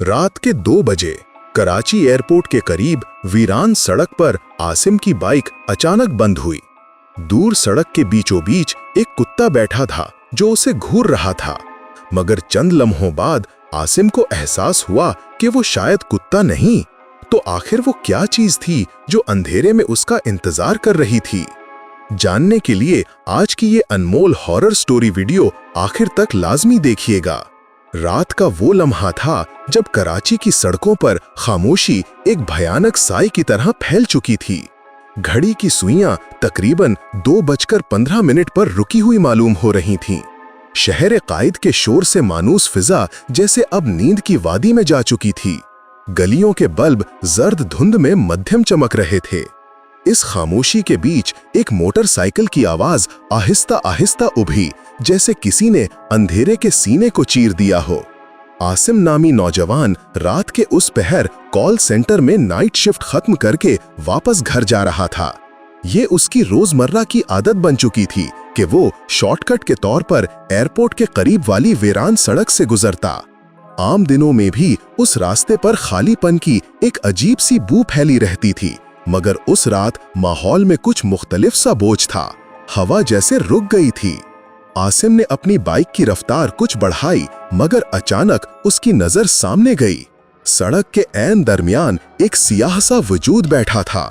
रात के 2 बजे कराची एयरपोर्ट के करीब वीरान सड़क पर आसिम की बाइक अचानक बंद हुई। दूर सड़क के बीचों बीच एक कुत्ता बैठा था जो उसे घूर रहा था, मगर चंद लम्हों बाद आसिम को एहसास हुआ कि वो शायद कुत्ता नहीं तो आखिर वो क्या चीज थी जो अंधेरे में उसका इंतजार कर रही थी। जानने के लिए आज की ये अनमोल हॉरर स्टोरी वीडियो आखिर तक लाजमी देखिएगा। रात का वो लम्हा था जब कराची की सड़कों पर खामोशी एक भयानक साए की तरह फैल चुकी थी। घड़ी की सुइयां तकरीबन 2:15 पर रुकी हुई मालूम हो रही थीं। शहर कायद के शोर से मानूस फिजा जैसे अब नींद की वादी में जा चुकी थी। गलियों के बल्ब जर्द धुंध में मध्यम चमक रहे थे। इस खामोशी के बीच एक मोटरसाइकिल की आवाज आहिस्ता आहिस्ता उभरी, जैसे किसी ने अंधेरे के सीने को चीर दिया हो। आसिम नामी नौजवान रात के उस पहर कॉल सेंटर में नाइट शिफ्ट खत्म करके वापस घर जा रहा था। ये उसकी रोजमर्रा की आदत बन चुकी थी कि वो शॉर्टकट के तौर पर एयरपोर्ट के करीब वाली वीरान सड़क से गुजरता। आम दिनों में भी उस रास्ते पर खालीपन की एक अजीब सी बू फैली रहती थी, मगर उस रात माहौल में कुछ मुख्तलिफ सा बोझ था। हवा जैसे रुक गई थी। आसिम ने अपनी बाइक की रफ्तार कुछ बढ़ाई, मगर अचानक उसकी नजर सामने गई। सड़क के ऐन दरमियान एक सियाह सा वजूद बैठा था।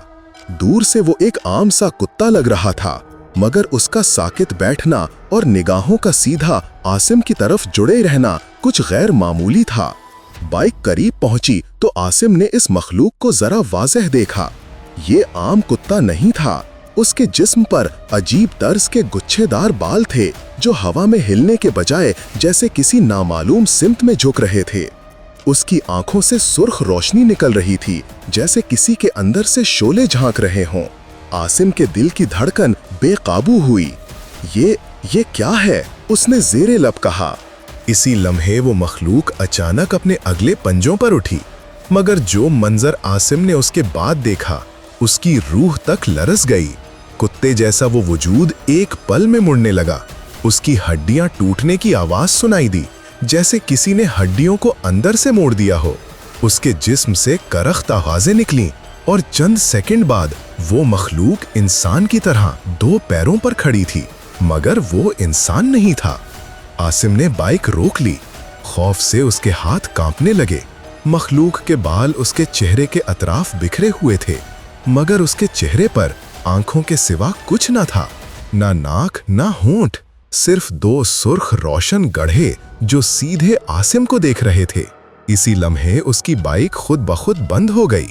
दूर से वो एक आम सा कुत्ता लग रहा था, मगर उसका साकित बैठना और निगाहों का सीधा आसिम की तरफ जुड़े रहना कुछ गैर मामूली था। बाइक करीब पहुंची तो आसिम ने इस मखलूक को जरा वाज़ेह देखा। ये आम कुत्ता नहीं था। उसके जिस्म पर अजीब तर्ज के गुच्छेदार बाल थे जो हवा में हिलने के बजाय जैसे किसी नामालूम सिमत में झुक रहे थे। उसकी आंखों से सुर्ख रोशनी निकल रही थी, जैसे किसी के अंदर से शोले झांक रहे हों। आसिम के दिल की धड़कन बेकाबू हुई। ये क्या है? उसने ज़ेरे लब कहा। इसी लम्हे वो मखलूक अचानक अपने अगले पंजों पर उठी, मगर जो मंजर आसिम ने उसके बाद देखा उसकी रूह तक लरस गई। कुत्ते जैसा वो वजूद एक पल में मुड़ने लगा। उसकी हड्डियां टूटने की आवाज सुनाई दी, जैसे किसी ने हड्डियों को अंदर से मोड़ दिया हो। उसके जिस्म से करख्त आवाजें निकलीं और चंद सेकंड बाद वो मखलूक इंसान की तरह 2 पैरों पर खड़ी थी, मगर वो इंसान नहीं था। आसिम ने बाइक रोक ली। खौफ से उसके हाथ कांपने लगे। मखलूक के बाल उसके चेहरे के अतराफ बिखरे हुए थे, मगर उसके चेहरे पर आंखों के सिवा कुछ न था। ना नाक ना होंठ, सिर्फ 2 सुर्ख रोशन गड्ढे जो सीधे आसिम को देख रहे थे। इसी लम्हे उसकी बाइक खुद ब खुद बंद हो गई।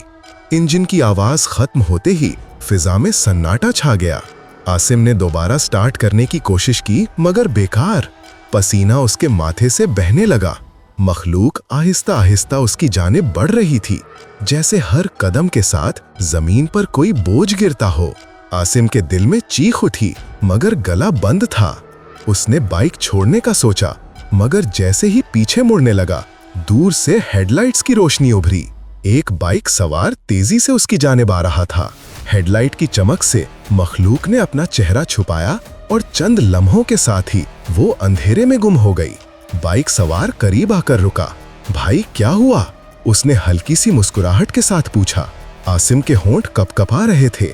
इंजन की आवाज खत्म होते ही फिजा में सन्नाटा छा गया। आसिम ने दोबारा स्टार्ट करने की कोशिश की, मगर बेकार। पसीना उसके माथे से बहने लगा। मखलूक आहिस्ता आहिस्ता उसकी जानिब बढ़ रही थी, जैसे हर कदम के साथ जमीन पर कोई बोझ गिरता हो। आसिम के दिल में चीख उठी, मगर गला बंद था। उसने बाइक छोड़ने का सोचा, मगर जैसे ही पीछे मुड़ने लगा, दूर से हेडलाइट्स की रोशनी उभरी। एक बाइक सवार तेजी से उसकी जानिब आ रहा था। हेडलाइट की चमक से मखलूक ने अपना चेहरा छुपाया और चंद लम्हों के साथ ही वो अंधेरे में गुम हो गई। बाइक सवार करीब आकर रुका। भाई क्या हुआ? उसने हल्की सी मुस्कुराहट के साथ पूछा। आसिम के होंठ कपकपा रहे थे।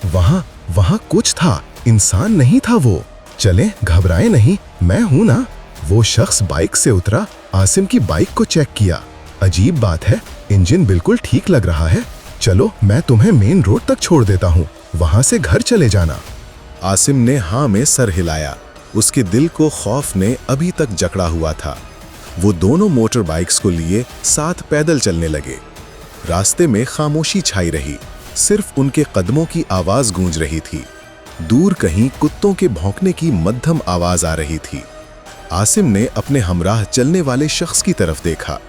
वहां कुछ था, इंसान नहीं था वो। चलें, घबराएं नहीं, मैं हूं ना। वो शख्स बाइक से उतरा। आसिम की बाइक को चेक किया। अजीब बात है, इंजन बिल्कुल ठीक लग रहा है। चलो, मैं तुम्हें मेन रोड तक छोड़ देता हूँ, वहां से घर चले जाना। आसिम ने हाँ में सर हिलाया। उसके दिल को खौफ ने अभी तक जकड़ा हुआ था। वो दोनों मोटर बाइक्स को लिए साथ पैदल चलने लगे। रास्ते में खामोशी छाई रही, सिर्फ उनके कदमों की आवाज गूंज रही थी। दूर कहीं कुत्तों के भौंकने की मध्यम आवाज आ रही थी। आसिम ने अपने हमराह चलने वाले शख्स की तरफ देखा।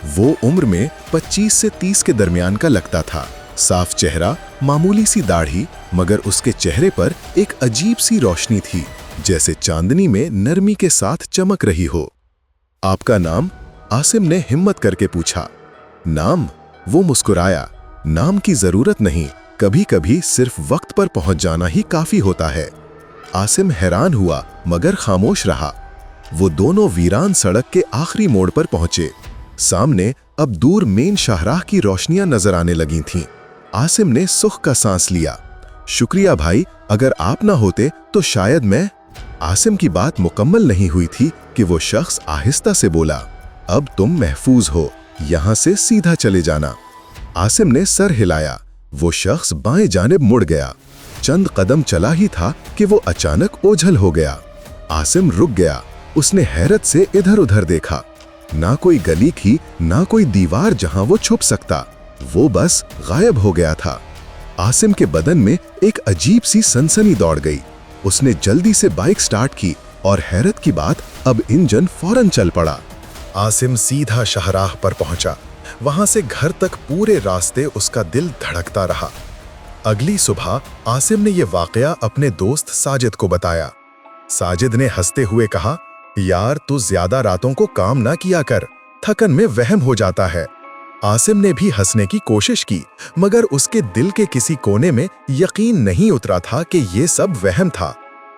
वो उम्र में 25 से 30 के दरमियान का लगता था। साफ चेहरा, मामूली सी दाढ़ी, मगर उसके चेहरे पर एक अजीब सी रोशनी थी, जैसे चांदनी में नरमी के साथ चमक रही हो। आपका नाम? आसिम ने हिम्मत करके पूछा। नाम? वो मुस्कुराया। नाम की जरूरत नहीं, कभी कभी सिर्फ वक्त पर पहुंच जाना ही काफी होता है। आसिम हैरान हुआ, मगर खामोश रहा। वो दोनों वीरान सड़क के आखिरी मोड़ पर पहुंचे। सामने अब दूर मेन शाहराह की रोशनियां नजर आने लगी थीं। आसिम ने सुख का सांस लिया। शुक्रिया भाई, अगर आप ना होते तो शायद मैं। आसिम की बात मुकम्मल नहीं हुई थी कि वो शख्स आहिस्ता से बोला, अब तुम महफूज हो, यहां से सीधा चले जाना। आसिम ने सर हिलाया। वो शख्स बाएं जानिब मुड़ गया। चंद कदम चला ही था कि वो अचानक ओझल हो गया। आसिम रुक गया। उसने हैरत से इधर उधर देखा। ना कोई गली थी, ना कोई दीवार जहां वो छुप सकता। वो बस गायब हो गया था। आसिम के बदन में एक अजीब सी सनसनी दौड़ गई। उसने जल्दी से बाइक स्टार्ट की और हैरत की बात, अब इंजन फौरन चल पड़ा। आसिम सीधा शाहराह पर पहुंचा। वहां से घर तक पूरे रास्ते उसका दिल धड़कता रहा। अगली सुबह आसिम ने यह वाकया अपने दोस्त साजिद को बताया। साजिद ने हंसते हुए कहा, यार तू ज्यादा रातों को काम ना किया कर, थकन में वहम हो जाता है। आसिम ने भी हंसने की कोशिश की, मगर उसके दिल के किसी कोने में यकीन नहीं उतरा था कि ये सब वहम था।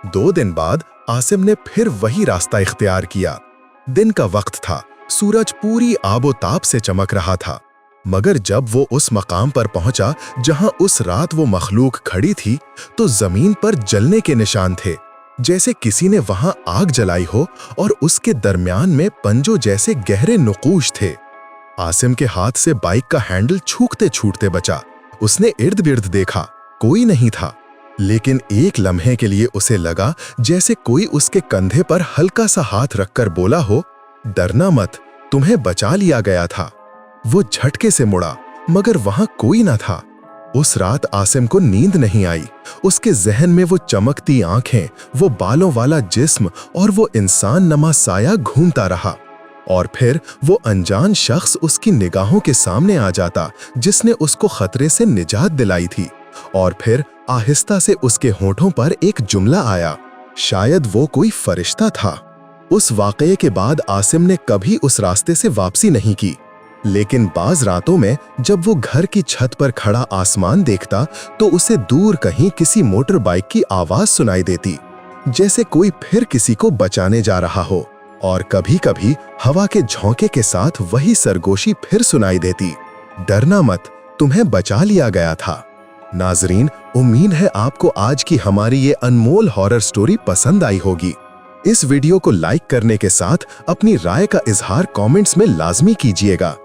2 दिन बाद आसिम ने फिर वही रास्ता इख्तियार किया। दिन का वक्त था, सूरज पूरी आबोताब से चमक रहा था। मगर जब वो उस मकाम पर पहुंचा जहां उस रात वो मखलूक खड़ी थी, तो जमीन पर जलने के निशान थे, जैसे किसी ने वहां आग जलाई हो और उसके दरमियान में पंजों जैसे गहरे नुकूश थे। आसिम के हाथ से बाइक का हैंडल छूटते छूटते बचा। उसने इर्द गिर्द देखा, कोई नहीं था, लेकिन एक लम्हे के लिए उसे लगा जैसे कोई उसके कंधे पर हल्का सा हाथ रखकर बोला हो, डरना मत, तुम्हें बचा लिया गया था। वो झटके से मुड़ा, मगर वहां कोई ना था। उस रात आसिम को नींद नहीं आई। उसके जहन में वो चमकती आंखें, वो बालों वाला जिस्म और वो इंसान नमा साया घूमता रहा। और फिर वो अनजान शख्स उसकी निगाहों के सामने आ जाता, जिसने उसको खतरे से निजात दिलाई थी। और फिर आहिस्ता से उसके होठों पर एक जुमला आया, शायद वो कोई फरिश्ता था। उस वाकये के बाद आसिम ने कभी उस रास्ते से वापसी नहीं की। लेकिन बाज रातों में जब वो घर की छत पर खड़ा आसमान देखता, तो उसे दूर कहीं किसी मोटर बाइक की आवाज सुनाई देती, जैसे कोई फिर किसी को बचाने जा रहा हो। और कभी कभी हवा के झोंके के साथ वही सरगोशी फिर सुनाई देती, डरना मत, तुम्हें बचा लिया गया था। नाजरीन, उम्मीद है आपको आज की हमारी ये अनमोल हॉरर स्टोरी पसंद आई होगी। इस वीडियो को लाइक करने के साथ अपनी राय का इजहार कमेंट्स में लाजमी कीजिएगा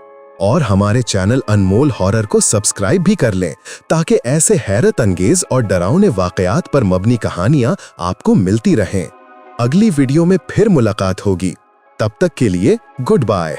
और हमारे चैनल अनमोल हॉरर को सब्सक्राइब भी कर लें, ताकि ऐसे हैरत अंगेज और डरावने वाकयात पर मबनी कहानियां आपको मिलती रहें। अगली वीडियो में फिर मुलाकात होगी। तब तक के लिए गुड बाय।